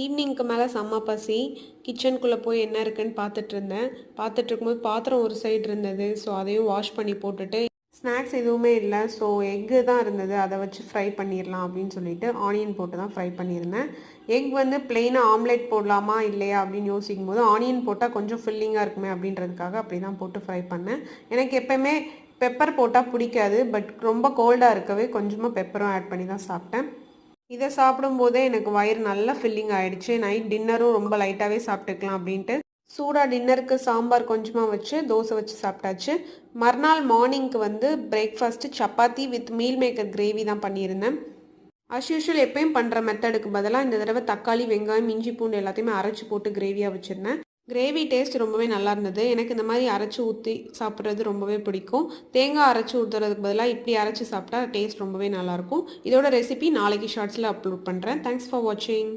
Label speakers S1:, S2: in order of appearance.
S1: ஈவினிங்க்கு மேலே செம்ம பசி. கிச்சனுக்குள்ளே போய் என்ன இருக்குன்னு பார்த்துட்ருந்தேன். பார்த்துட்ருக்கும்போது பாத்திரம் ஒரு சைடு இருந்தது. ஸோ அதையும் வாஷ் பண்ணி போட்டுட்டு ஸ்நாக்ஸ் எதுவுமே இல்லை. ஸோ எக்கு தான் இருந்தது. அதை வச்சு ஃப்ரை பண்ணிடலாம் அப்படின்னு சொல்லிட்டு ஆனியன் போட்டு தான் ஃப்ரை பண்ணியிருந்தேன். எக் வந்து பிளெயினாக ஆம்லேட் போடலாமா இல்லையா அப்படின்னு யோசிக்கும் போது ஆனியன் போட்டால் கொஞ்சம் ஃபில்லிங்காக இருக்குமே அப்படின்றதுக்காக அப்படி தான் போட்டு ஃப்ரை பண்ணேன். எனக்கு எப்போயுமே பெப்பர் போட்டால் பிடிக்காது. பட் ரொம்ப கோல்டாக இருக்கவே கொஞ்சமாக பெப்பரும் ஆட் பண்ணி தான் சாப்பிட்டேன். இதை சாப்பிடும்போதே எனக்கு வயிறு நல்லா ஃபில்லிங் ஆகிடுச்சு. நைட் டின்னரும் ரொம்ப லைட்டாகவே சாப்பிட்டுக்கலாம் அப்படின்ட்டு சூடாக டின்னருக்கு சாம்பார் கொஞ்சமாக வச்சு தோசை வச்சு சாப்பிட்டாச்சு. மறுநாள் மார்னிங்க்கு வந்து breakfast chapati with meal maker gravy தான் பண்ணியிருந்தேன். அஸ் யூஷுவல் எப்பயும் பண்ணுற மெத்தடுக்கு பதிலாக இந்த தடவை தக்காளி, வெங்காயம், இஞ்சி, பூண்டு எல்லாத்தையுமே அரைச்சி போட்டு கிரேவியாக வச்சுருந்தேன். கிரேவி டேஸ்ட் ரொம்பவே நல்லா இருந்தது. எனக்கு இந்த மாதிரி அரைச்சி ஊற்றி சாப்பிட்றது ரொம்பவே பிடிக்கும். தேங்காய் அரைச்சி ஊற்றுறதுக்கு பதிலாக இப்படி அரைச்சி சாப்பிட்டா டேஸ்ட் ரொம்பவே நல்லாயிருக்கும். இதோட ரெசிபி நாளைக்கு ஷார்ட்ஸில் அப்லோட் பண்ணுறேன். தேங்க்ஸ் ஃபார் வாட்சிங்.